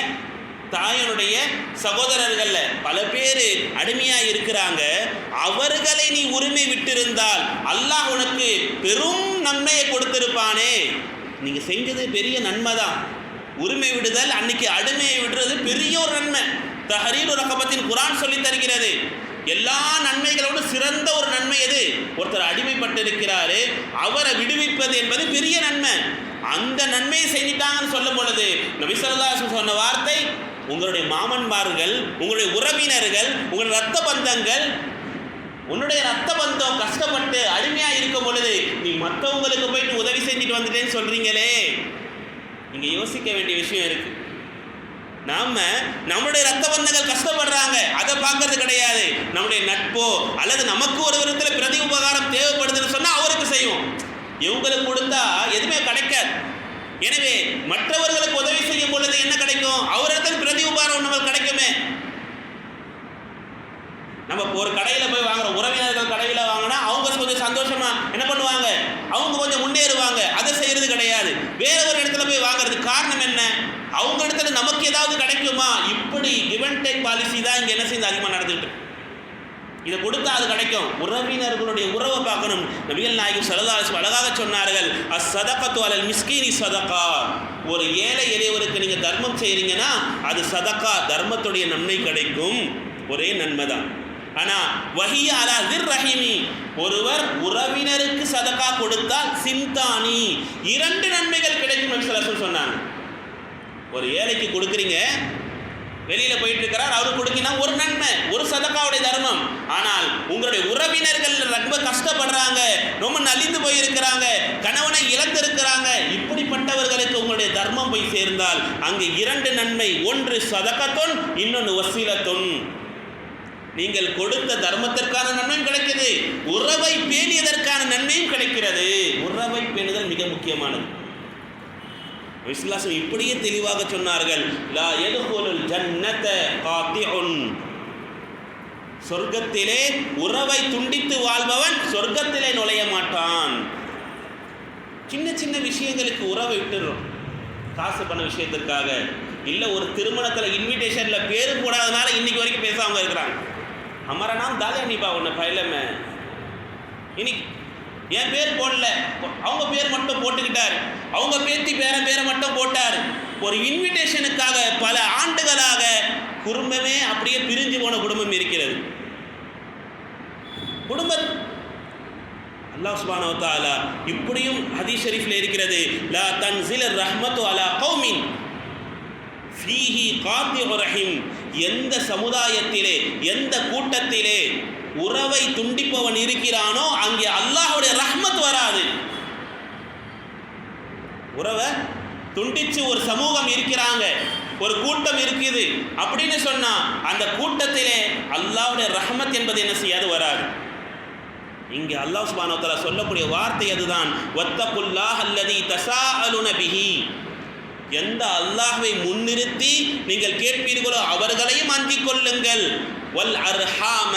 தாயனுடைய சகோதரர்கள்ல பல பேர் அடிமையாக இருக்கிறாங்க, அவர்களை நீ உரிமை விட்டிருந்தால் அல்லாஹ் உனக்கு பெரும் நன்மையை கொடுத்திருப்பானே. நீங்கள் செஞ்சது பெரிய நன்மை தான். உரிமை விடுதல், அன்னைக்கு அடிமையை விடுறது பெரிய ஒரு நன்மை. தஹரீரு ரகபத்தின் குர்ஆன் சொல்லி தருகிறது. எல்லா நன்மைகளோடு சிறந்த ஒரு நன்மை எது? ஒருத்தர் அடிமைப்பட்டிருக்கிறாரு, அவரை விடுவிப்பது என்பது பெரிய நன்மை. அந்த நன்மையை செஞ்சிட்டாங்கன்னு சொல்லும் பொழுது நபி ஸல்லல்லாஹு அலைஹி வஸல்லம் சொன்ன வார்த்தை, உங்களுடைய மாமன்மார்கள், உங்களுடைய உறவினர்கள், உங்களுடைய ரத்த பந்தங்கள், உன்னுடைய ரத்த பந்தம் கஷ்டப்பட்டு அடிமையாக இருக்கும் பொழுது நீ மற்றவங்களுக்கு போயிட்டு உதவி செஞ்சுட்டு வந்துட்டேன்னு சொல்றீங்களே. இங்கே யோசிக்க வேண்டிய விஷயம் இருக்கு. நாம நம்முடைய ரத்த பந்தங்கள் கஷ்டப்படுறாங்க, அதை பார்க்கறது கிடையாது. நம்முடைய நட்போ அல்லது நமக்கு ஒரு விதத்தில் பிரதி உபகாரம் தேவைப்படுதுன்னு சொன்னால் அவருக்கு செய்வோம். இவங்களுக்கு கொடுத்தா எதுவுமே கிடைக்காது. எனவே மற்றவர்களுக்கு உதவி செய்யும் பொழுது என்ன கிடைக்கும்? அவரிடத்தில் பிரதி உபகாரம் நமக்கு கிடைக்குமே. நம்ம ஒரு கடையில் போய் வாங்குறோம், உறவினர்கள் கடையில் வாங்கினா அவங்க கொஞ்சம் சந்தோஷமா என்ன பண்ணுவாங்க, அவங்க கொஞ்சம் முன்னேறுவாங்க. அதை செய்யறது கிடையாது. வேற ஒரு இடத்துல போய் வாங்குறது காரணம் என்ன? அவங்க இடத்துல நமக்கு ஏதாவது கிடைக்குமா? இப்படி கிவ் அண்ட் டேக் பாலிசி தான் இங்கே என்ன செய்து அதிகமாக நடந்துட்டு. இதை கொடுத்தா அது கிடைக்கும். உறவினர்களுடைய உறவை பார்க்கணும். நபிகள் நாயகம் ஸல்லல்லாஹு அலைஹி வஸல்லம் அழகாக சொன்னார்கள், அஸ்ஸதகத்து அலல் மிஸ்கீனி ஸதகா. ஒரு ஏழை எளியவருக்கு நீங்கள் தர்மம் செய்கிறீங்கன்னா அது சதகா, தர்மத்துடைய நன்மை கிடைக்கும். ஒரே நன்மை தான். ஆனால் வஹிய அலா திர் ரஹீமி, ஒருவர் உறவினருக்கு சதகா கொடுத்தால் சிந்தானி, 2 நன்மைகள் கிடைக்கும் நபி ஸல்லல்லாஹு அலைஹி வஸல்லம் சொன்னாங்க. ஒரு ஏழைக்கு கொடுக்குறீங்க, வெளியில் போயிட்டு இருக்கிறார், அவருக்கு கொடுக்கினா ஒரு நன்மை, ஒரு சதகாவுடைய தர்மம். ஆனால் உங்களுடைய உறவினர்கள் ரொம்ப கஷ்டப்படுறாங்க, ரொம்ப நலிந்து போயிருக்கிறாங்க, கணவனை இழந்திருக்கிறாங்க, இப்படிப்பட்டவர்களுக்கு உங்களுடைய தர்மம் போய் சேர்ந்தால் அங்கு 2 நன்மை, ஒன்று சதகத்துன், இன்னொன்று வசீலத்துன். நீங்கள் கொடுத்த தர்மத்திற்கான நன்மையும் கிடைக்கிறது, உறவை பேணியதற்கான நன்மையும் கிடைக்கிறது. உறவை பேணுதல் மிக முக்கியமானது. விஸ்லாசம் இப்படியே தெளிவாக சொன்னார்கள், லா யதுகுலுல் ஜன்னத காத்திஉன், சொர்க்கத்திலே உறவை துண்டித்து வாழ்பவன் சொர்க்கத்திலே நுழைய மாட்டான். சின்ன சின்ன விஷயங்களுக்கு உறவை விட்டுறோம், காசு பண்ண விஷயத்திற்காக. இல்லை ஒரு திருமணத்தில் இன்விடேஷனில் பேர் போடாதனால இன்னைக்கு வரைக்கும் பேசாமல் இருக்கிறாங்க. हमारा नाम दादा नहीं पा उन्हें पहले में இன்னைக்கு என் பேர் போடல, அவங்க பேர் மட்டும் போட்டுக்கிட்டார், அவங்க பேத்தி பேரை மட்டும் போட்டார். ஒரு இன்விடேஷனுக்காக பல ஆண்டுகளாக குடும்பமே அப்படியே பிரிஞ்சு போன குடும்பம் இருக்கிறது. குடும்பம் அல்லாஹ் சுப்ஹானஹு வ தஆலா இப்படியும் ஹதீஸ் ஷரீஃபில் இருக்கிறது, லா தன்ஸில் ரஹ்மத்து அலா கௌமின் ஃபீஹி காத்திஉ ரஹீம். எந்த சமுதாயத்திலே, எந்த கூட்டத்திலே உறவை துண்டிப்பவன் இருக்கிறானோ அங்கே அல்லாஹ்வுடைய ரஹ்மத் வராது. உறவை துண்டிச்சு ஒரு சமூகம் இருக்கிறாங்க, ஒரு கூட்டம் இருக்குது அப்படின்னு சொன்னா அந்த கூட்டத்திலே அல்லாஹ்வுடைய ரஹ்மத் என்பது என்ன செய்யாது, வராது. இங்கே அல்லாஹ் சுப்ஹானஹு வ தஆலா சொல்லக்கூடிய வார்த்தை அதுதான், வத்தகுல்லாஹ் அல்லதி தஸாஅலுன பிஹி. எந்த அல்லாஹ்வை முன்னிறுத்தி நீங்கள் கேட்பீர்களோ அவர்களையும் அஞ்சிக் கொள்ளுங்கள். வல் அர்ஹாம,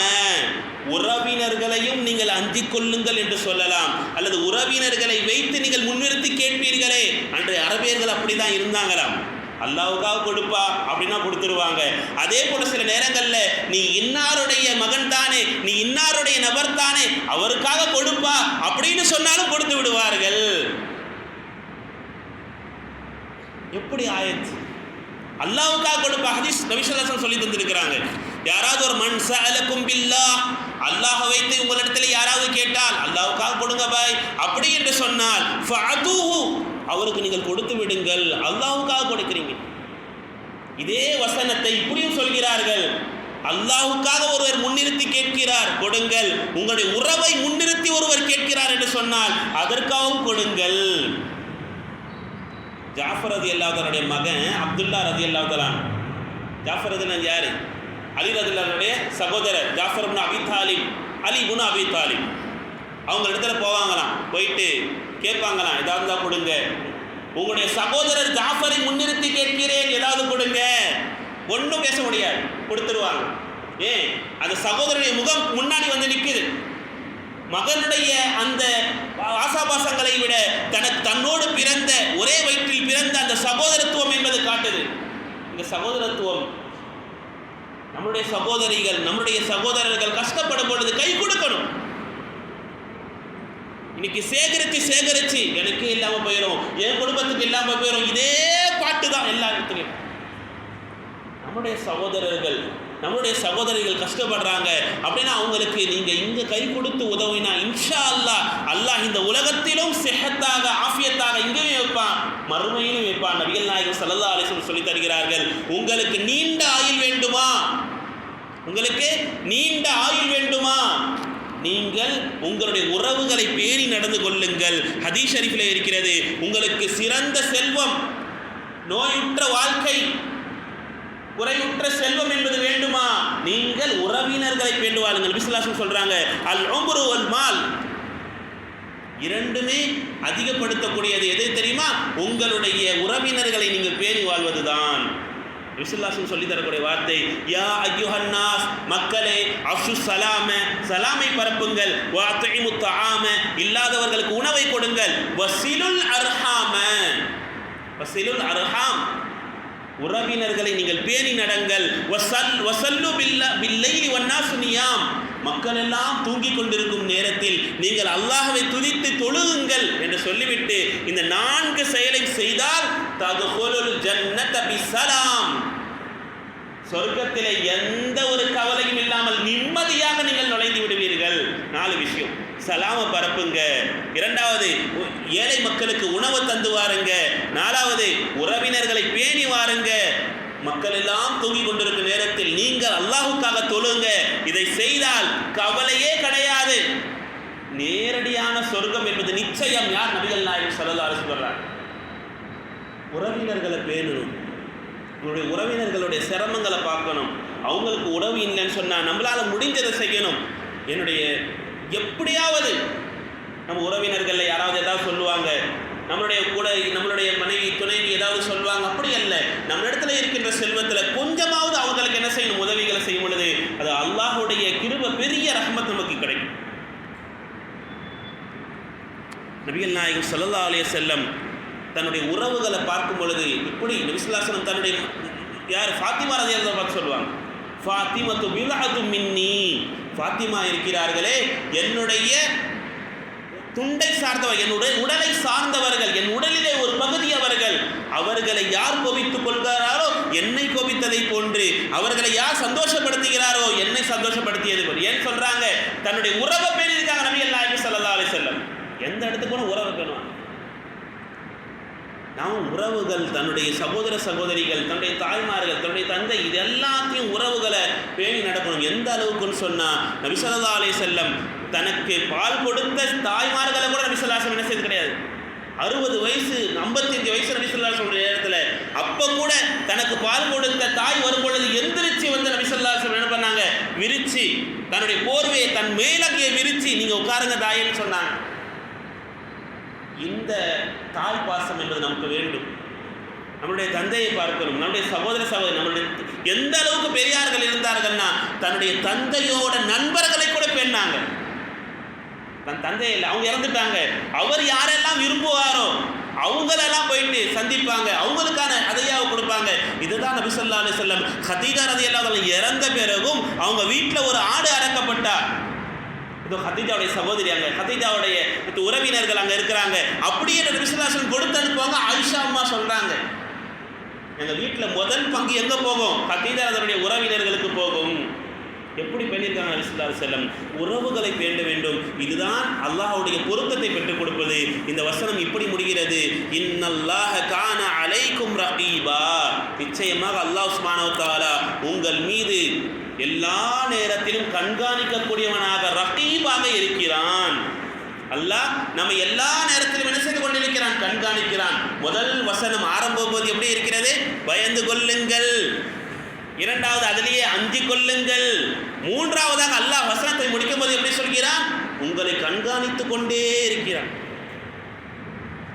உறவினர்களையும் நீங்கள் அஞ்சிக் கொள்ளுங்கள் என்று சொல்லலாம். அல்லது உறவினர்களை வைத்து நீங்கள் முன்னிறுத்தி கேட்பீர்களே, அன்றைய அரபியர்கள் அப்படிதான் இருந்தாங்களாம். அல்லாஹ்வுக்காக கொடுப்பா அப்படின்னா கொடுத்துருவாங்க. அதே போல சில நேரங்களில் நீ இன்னாருடைய மகன் தானே, நீ இன்னாருடைய நபர் தானே, அவருக்காக கொடுப்பா அப்படின்னு சொன்னாலும் கொடுத்து விடுவார்கள். எப்படி ஆயத்து? அல்லாஹ்வுக்காக கொடுப்பா. ஹதீஸ் நபி ஸல்லல்லாஹு அலைஹி வஸல்லம் சொல்லி தந்திருக்கிறாங்க. யாராவது ஒரு மன் சஅலக்கும் பில்லாஹ், அல்லாஹ் வைத்து உங்களிடத்தில் யாராவது கேட்டால் அல்லாஹ்வுக்காக கொடுங்க பாய் அப்படி என்று சொன்னால் ஃபஅதூஹு, அவருக்கு நீங்கள் கொடுத்து விடுங்கள். அல்லாஹ்வுக்காக கொடுக்கிறீங்க. இதே வசனத்தை இப்படியும் சொல்கிறார்கள். அல்லாஹ்வுக்காக ஒருவர் முன்னிறுத்தி கேட்கிறார், கொடுங்கள். உங்களுடைய உறவை முன்னிறுத்தி ஒருவர் கேட்கிறார் என்று சொன்னால் அதற்காகவும் கொடுங்கள். ஜாஃபர் ரலியல்லாஹு தஆலாவுடைய மகன் அப்துல்லா ரலியல்லாஹு தஆலா. ஜாஃபர் ரலியல்லாஹு யாரு? அலி ரலியல்லாஹுடைய சகோதரர் ஜாஃபர் இப்னு அபி தாலிப், அலி இப்னு அபி தாலிப். அவங்க இடத்துல போவாங்களாம், போயிட்டு கேட்பாங்களாம், ஏதாவது தான் கொடுங்க. உங்களுடைய சகோதரர் ஜாஃபரை முன்னிறுத்தி கேட்கிறேன், ஏதாவது கொடுங்க. ஒன்றும் பேச முடியாது, கொடுத்துருவாங்க. ஏன்? அந்த சகோதரனுடைய முகம் முன்னாடி வந்து நிற்குது. மகனுடைய அந்த ஆசாபாசங்களை விட தன்னோடு பிறந்த, ஒரே வயிற்றில் பிறந்த அந்த சகோதரத்துவம் என்பது காட்டுது. இந்த சகோதரத்துவம், நம்முடைய சகோதரிகள், நம்முடைய சகோதரர்கள் கஷ்டப்படும் பொழுது கை கொடுக்கணும். இன்னைக்கு சேகரிச்சு எனக்கு இல்லாமல் போயிடும், என் குடும்பத்துக்கு இல்லாமல் போயிடும், இதே பாட்டு தான் எல்லா இடத்துலையும். நம்முடைய சகோதரிகள் கஷ்டப்படுறாங்க அப்படின்னா அவங்களுக்கு நீங்க இங்க கை கொடுத்து உதவினா இன்ஷா அல்லாஹ் இந்த உலகத்திலும் சிஹத்தாக ஆஃபியத்தாக இங்கேயும் வைப்பான், மறுமையிலும் வைப்பான். நபிகள் நாயகம் ஸல்லல்லாஹு அலைஹி வஸல்லம் சொல்லி தருகிறார்கள், உங்களுக்கு நீண்ட ஆயுள் வேண்டுமா? உங்களுக்கு நீண்ட ஆயுள் வேண்டுமா? நீங்கள் உங்களுடைய உறவுகளை பேணி நடந்து கொள்ளுங்கள். ஹதீஸ் ஷரீஃபில் இருக்கிறது, உங்களுக்கு சிறந்த செல்வம், நோயுற்ற வாழ்க்கை, குறையுற்ற செல்வம் என்பது வேண்டுமா? நீங்கள் உறவினர்களை பேணி வாழுங்கள். நபி ஸல்லல்லாஹு அலைஹி வஸல்லம் சொல்றாங்க, அல் உம்ரு வல் மால், இரண்டுமே அதிகப்படுத்தக்கூடியது எது தெரியுமா? உங்களுடைய உறவினர்களை நீங்கள் பேணி வாழ்வதுதான். விசுல்லாசன் சொல்லி தரக்கூடிய வார்த்தை, யா அய்யுஹன் நாஸ், மக்களே, அஃஷு ஸலாம, ஸலாமை பரப்புங்கள், வஅத்இமு தஆம, இல்லாதவர்களுக்கு உணவை கொடுங்கள், வஸிலுல் அர்ஹாம, வஸிலுல் அர்ஹாம், உறவினர்களை நீங்கள் பேணி நடங்கள், வஸல்லு பில்லைலி வன்னாசு நியாம், மக்கள் எல்லாம் தூங்கிக் கொண்டிருக்கும் நேரத்தில் நீங்கள் அல்லாஹ்வை துதித்து தொழுகுங்கள் என்று சொல்லிவிட்டு இந்த 4 செயலை செய்தால் ததுகுலுல் ஜன்னத பிஸலாம், சொர்க்கத்திலே எந்த ஒரு கவலையும் இல்லாமல் நிம்மதியாக நீங்கள் நுழைந்து விடுவீர்கள். 4 விஷயம். சலாம பரப்புங்க, 2வது ஏழை மக்களுக்கு உணவு தந்து வாருங்க, 4வது உறவினர்களை பேணி வாருங்க, மக்கள் எல்லாம் தூங்கி கொண்டிருக்கும் நேரத்தில் நீங்கள் அல்லாஹ்வுக்காக தொழுங்க. இதை செய்தால் கவலையே கிடையாது, நேரடியான சொர்க்கம் என்பது நிச்சயம். யார்? நபிகள் நாயகம் ஸல்லல்லாஹு அலைஹி வஸல்லம். உறவினர்களை பேணணும், உங்களுடைய உறவினர்களுடைய சிரமங்களை பார்க்கணும். அவங்களுக்கு உறவு இல்லைன்னு சொன்னால் நம்மளால் முடிஞ்சதை செய்யணும். எப்படியாவது நம்ம உறவினர்களில் யாராவது ஏதாவது சொல்லுவாங்க, நம்மளுடைய மனைவி துணைவி ஏதாவது சொல்லுவாங்க, அப்படி அல்ல. நம்ம இடத்துல இருக்கின்ற செல்வத்தில் கொஞ்சமாவது அவங்களுக்கு என்ன செய்யணும்? உதவிகளை செய்யும் பொழுது அது அல்லாஹ்வுடைய கிருபை, பெரிய ரஹ்மத் நமக்கு கிடைக்கும். நபிகள் நாயகம் ஸல்லல்லாஹு அலைஹி வஸல்லம் தன்னுடைய உறவுகளை பார்க்கும் பொழுது இப்படி நபி ஸல்லல்லாஹு அலைஹி வஸல்லம் தன்னுடைய ஃபாத்திமா ரலியல்லாஹு அன்ஹா பார்த்து சொல்லுவாங்க, ஃபாத்திமத்து பில்அது மின்னி, ஃபாத்திமா இருக்கிறார்களே என்னுடைய துண்டை சார்ந்தவர், என்னுடைய உடலை சார்ந்தவர்கள், என் உடலிலே ஒரு பகுதி அவர்கள். அவர்களை யார் கோபித்துக் கொள்கிறாரோ என்னை கோபித்ததை போன்று, அவர்களை யார் சந்தோஷப்படுத்துகிறாரோ என்னை சந்தோஷப்படுத்தியது போல். ஏன் சொல்றாங்க? தன்னுடைய உறவை பேணி இருக்காங்க நபிகள் நாயகம் ஸல்லல்லாஹு அலைஹி வஸல்லம். எந்த இடத்துக்கு போன உறவை பேணுவாங்க. நாம் உறவுகள், தன்னுடைய சகோதர சகோதரிகள், தன்னுடைய தாய்மார்கள், தன்னுடைய தந்தை, இது எல்லாத்தையும் உறவுகளை பேணி நடக்கணும். எந்த அளவுக்குன்னு சொன்னால் நபி ஸல்லல்லாஹு அலைஹி வஸல்லம் தனக்கு பால் கொடுத்த தாய்மார்களை கூட நபி ஸல்லல்லாஹு அலைஹி வஸல்லம் என்ன செய்து கிடையாது. 60 வயசு 55 வயசு நபி ஸல்லல்லாஹு அலைஹி வஸல்லம் நேரத்தில் அப்போ கூட தனக்கு பால் கொடுத்த தாய் வரும் பொழுது எந்திரிச்சு வந்து நபி ஸல்லல்லாஹு அலைஹி வஸல்லம் என்ன பண்ணாங்க? விரிச்சு தன்னுடைய போர்வையை தன் மேலங்கியை விரிச்சு நீங்கள் உட்காருங்க தாயின்னு சொன்னாங்க. இந்த தாய் பாசம் என்பது நமக்கு வேண்டும். நம்மளுடைய தந்தையை பார்க்கணும், நம்முடைய சகோதர சகோதரி, நம்மளுடைய எந்த அளவுக்கு பெரியார்கள் இருந்தார்கள்னா தன்னுடைய தந்தையோட நண்பர்களை கூட பேணாங்க. தன் தந்தை இல்லை, அவங்க இறந்துட்டாங்க, அவர் யாரெல்லாம் விரும்புவாரோ அவங்களெல்லாம் போயிட்டு சந்திப்பாங்க, அவங்களுக்கான அதையாவை கொடுப்பாங்க. இதுதான் நபி ஸல்லல்லாஹு அலைஹி வஸல்லம் கதீஜா ரலியல்லாஹு அன்ஹா இறந்த பிறகும் அவங்க வீட்டில் ஒரு ஆடு அறுக்கப்பட்டார். இதோ கதீஜாவுடைய சகோதரி, அங்கே கதீஜாவுடைய உறவினர்கள் அங்கே இருக்கிறாங்க, அப்படியே நபி ஸல்லல்லாஹு அலைஹி வஸல்லம் கொடுத்து அனுப்புவாங்க. ஆயிஷா அம்மா சொல்கிறாங்க, எங்கள் வீட்டில் முதல் பங்கு எங்கே போகும்? கதீஜா அதனுடைய உறவினர்களுக்கு போகும். எப்படி பண்ணியிருக்காங்க நபி ஸல்லல்லாஹு அலைஹி வஸல்லம்? உறவுகளை பேண வேண்டும். இதுதான் அல்லாஹ்வுடைய பொருத்தத்தை பெற்றுக் கொடுப்பது. இந்த வசனம் இப்படி முடிகிறது, இன்னல்லாஹ கான அலைக்கும் ரகீபா. நிச்சயமாக அல்லாஹ் சுப்ஹானஹு வ தஆலா உங்கள் மீது எல்லா நேரத்திலும் கண்காணிக்கக்கூடியவனாக ரகீபாக இருக்கிறான். அல்லாஹ் நம்ம எல்லா நேரத்திலும் என்ன செய்து கொண்டிருக்கிறான்? கண்காணிக்கிறான். முதல் வசனம் ஆரம்பம் போது எப்படி இருக்கிறது? பயந்து கொள்ளுங்கள். இரண்டாவது அதிலேயே அஞ்சு கொள்ளுங்கள். மூன்றாவதாக அல்லாஹ் வசனத்தை முடிக்கும் போது எப்படி சொல்கிறான்? உங்களை கண்காணித்து கொண்டே இருக்கிறான்.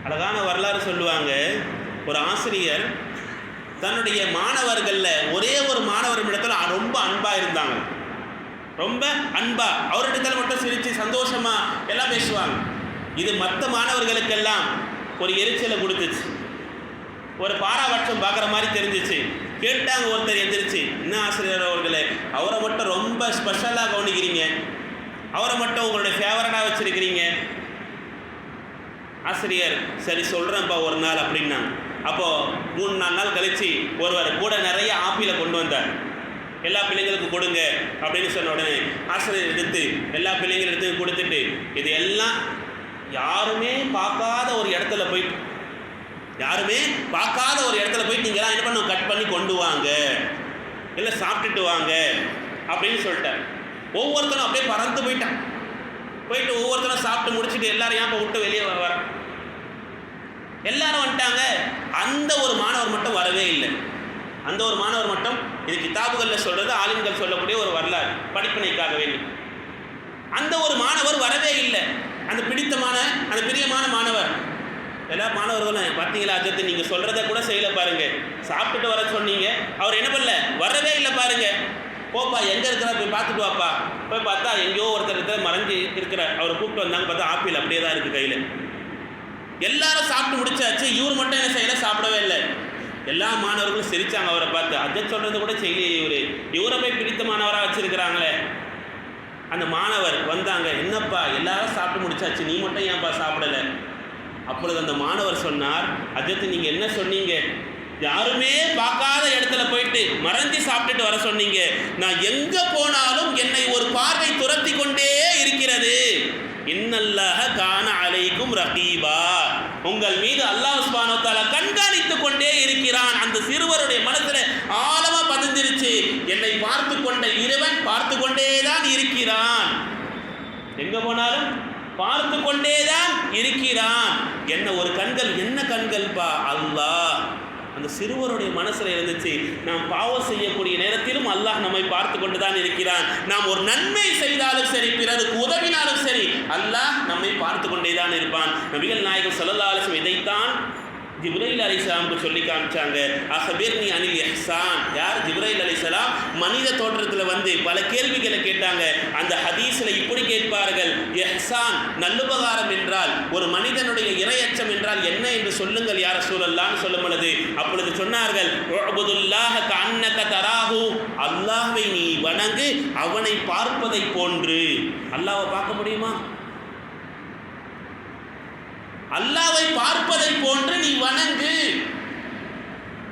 அழகான வரலாறு சொல்லுவாங்க. ஒரு ஆசிரியர் தன்னுடைய மாணவர்களில் ஒரே ஒரு மாணவர் இடத்துல ரொம்ப அன்பாக இருந்தாங்க, ரொம்ப அன்பா, அவரிடத்தில் மட்டும் சிரித்து சந்தோஷமா எல்லாம் பேசுவாங்க. இது மற்ற மாணவர்களுக்கெல்லாம் ஒரு எரிச்சலை கொடுத்துச்சு, ஒரு பாராபட்சம் பார்க்குற மாதிரி தெரிஞ்சிச்சு. கேட்டாங்க, ஒருத்தர் எந்திரிச்சு, என்ன ஆசிரியர் அவர்களே, அவரை மட்டும் ரொம்ப ஸ்பெஷலாக கவனிக்கிறீங்க, அவரை மட்டும் உங்களுடைய ஃபேவரட்டாக வச்சுருக்கிறீங்க. ஆசிரியர் சரி சொல்கிறேன்ப்பா ஒரு நாள் அப்படின்னாங்க. அப்போது 3-4 நாள் கழித்து ஒருவர் கூட நிறைய ஆப்பிளை கொண்டு வந்தார். எல்லா பிள்ளைங்களுக்கும் கொடுங்க அப்படின்னு சொன்ன உடனே ஆசிரியர் எடுத்து எல்லா பிள்ளைங்களும் எடுத்து கொடுத்துட்டு, இது எல்லாம் யாருமே பார்க்காத ஒரு இடத்துல போயிட்டு நீங்களாம் என்ன பண்ண கட் பண்ணி கொண்டு வாங்க, இல்லை சாப்பிட்டுட்டு வாங்க அப்படின்னு சொல்லிட்டார். ஒவ்வொருத்தரும் அப்படியே பறந்து போயிட்டு ஒவ்வொருத்தரும் சாப்பிட்டு முடிச்சுட்டு எல்லாரும் ஏன் விட்டு வெளியே வர எல்லாரும் வந்துட்டாங்க. அந்த ஒரு மாணவர் மட்டும் வரவே இல்லை. அந்த ஒரு மாணவர் மட்டும், இது கிதாபுகளில் சொல்கிறது, ஆலிம்கள் சொல்லக்கூடிய ஒரு வரலாறு, படிப்பினைக்காக வேண்டி அந்த ஒரு மாணவர் வரவே இல்லை. அந்த பிரியமான மாணவர். எல்லா மாணவர்களும் பார்த்தீங்களா அஜத்து, நீங்கள் சொல்கிறத கூட செய்யலை பாருங்க, சாப்பிட்டுட்டு வர சொன்னீங்க, அவர் என்ன பண்ணல, வரவே இல்லை பாருங்க. போப்பா எங்கே இருக்கிறா போய் பார்த்துட்டு வாப்பா. போய் பார்த்தா எங்கேயோ ஒருத்தர் மறைஞ்சி இருக்கிறார். அவரை கூப்பிட்டு வந்தாங்க, பார்த்தா ஆப்பிள் அப்படியே தான் இருக்குது கையில். எல்லாரும் சாப்பிட்டு முடிச்சாச்சு, இவர் மட்டும் என்ன செய்யலை, சாப்பிடவே இல்லை. எல்லா மாணவர்களும் சிரித்தாங்க அவரை பார்த்து. அஜத் சொல்கிறது கூட செய்யலையே, இவரை போய் பிடித்த மாணவராக வச்சுருக்கிறாங்களே. அந்த மாணவர் வந்தாங்க, என்னப்பா எல்லாரும் சாப்பிட்டு முடிச்சாச்சு, நீ மட்டும் ஏன்ப்பா சாப்பிடலை? அப்பொழுது அந்த மாணவர் சொன்னார், அஜத் நீங்கள் என்ன சொன்னீங்க? யாருமே பார்க்காத இடத்துல போயிட்டு மறைஞ்சி சாப்பிட்டுட்டு வர சொன்னீங்க. நான் எங்கே போனாலும் என்னை ஒரு பார்வை துரத்தி கொண்டே இருக்கிறது. இன்னல்லாஹ கான அலைக்கும் ரகீபா. உங்கள் மீது அல்லாஹ் சுப்ஹானஹு வ தஆலா கண்காணித்து கொண்டே இருக்கிறான். அந்த சிறுவருடைய மனசுல ஆழமா பதிஞ்சிருச்சு, என்னை பார்த்து கொண்ட இறைவன் பார்த்து கொண்டே தான் இருக்கிறான், எங்க போனாலும் பார்த்து கொண்டே தான் இருக்கிறான். என்ன ஒரு கண்கள், என்ன கண்கள்பா, அல்லாஹ். அந்த சிறுவருடைய மனசுல இருந்துச்சு, நாம் பாவம் செய்யக்கூடிய நேரத்திலும் அல்லாஹ் நம்மை பார்த்து கொண்டு தான் இருக்கிறான். நாம் ஒரு நன்மை செய்தாலும் சரி, பிறருக்கு உதவினாலும் சரி, அல்லாஹ் நம்மை பார்த்து கொண்டே தான் இருப்பான். நபிகள் நாயகம் ஸல்லல்லாஹு அலைஹி வஸல்லம் இதைத்தான் ஜிப்ரீல் அலைஹிஸ்ஸலாமுக்கு சொல்லி காமிச்சாங்க. அஹ்பிர்னி அனில் இஹ்சான். யார்? ஜிப்ரீல் அலைஹிஸ்ஸலாம் மனித தோற்றத்தில் வந்து பல கேள்விகளை கேட்டாங்க. அந்த ஹதீஸில் இப்படி கேட்பார்கள், இஹ்சான் நல்லுபகாரம் என்றால், ஒரு மனிதனுடைய இறையச்சம் என்றால் என்ன என்று சொல்லுங்கள் யா ரசூலல்லாஹ்னு சொல்லும் பொழுது அப்பொழுது சொன்னார்கள், உஅ்புதுல்லாஹ கஅன்னக தராஹு. அல்லாஹ்வை நீ வணங்கு அவனை பார்ப்பதை போன்று. அல்லாஹ்வை பார்க்க முடியுமா? அல்லாஹ்வை பார்ப்பதை போன்று நீ வணங்கு.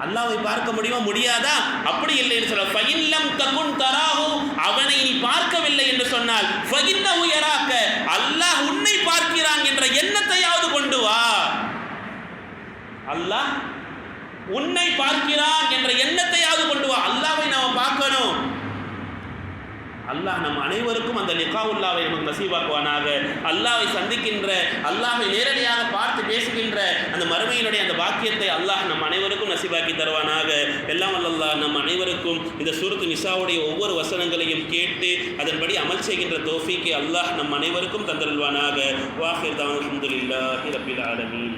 அல்லாஹ்வை பார்க்க முடியுமா? முடியாதா? அப்படி இல்லை என்று சொல்ல, ஃபஇல்லம் தகுன் தராஹு, அவனை நீ பார்க்கவில்லை என்று சொன்னால், ஃபஇன்னஹு யராக, அல்லாஹ் உன்னை பார்க்கிறான் என்ற எண்ணத்தையாவது கொண்டு வா. அல்லாஹ் உன்னை பார்க்கிறான் என்ற எண்ணத்தையாவது கொண்டு வா. அல்லாஹ்வை நாம பார்க்கணும். அல்லாஹ் நம் அனைவருக்கும் அந்த லிகாவுல்லாவை நமக்கு நசீபாக்குவானாக. அல்லாஹ்வை சந்திக்கின்ற, அல்லாஹ்வை நேரடியாக பார்த்து பேசுகின்ற அந்த மறுமையினுடைய அந்த பாக்கியத்தை அல்லாஹ் நம் அனைவருக்கும் நசீபாக்கி தருவானாக. எல்லாம் அல்லாஹ் நம் அனைவருக்கும் இந்த சூரத்து நிசாவுடைய ஒவ்வொரு வசனங்களையும் கேட்டு அதன்படி அமல் செய்கின்ற தௌஃபீக்கை அல்லாஹ் நம் அனைவருக்கும் தந்தருள்வானாக. வாஹிர் தஅவானா அல்ஹம்துலில்லாஹி ரப்பில் ஆலமீன்.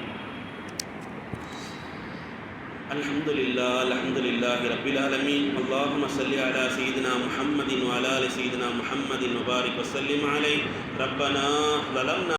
அல்ஹம்துலில்லாஹி ரப்பில் ஆலமீன். அல்லாஹும்ம ஸல்லி அலா சய்யிதினா முஹம்மதின் வ அலா ஆலி சய்யிதினா முஹம்மதின் வ பாரிக் வ ஸல்லிம் அலைஹி. ரப்பனா ஸலம்னா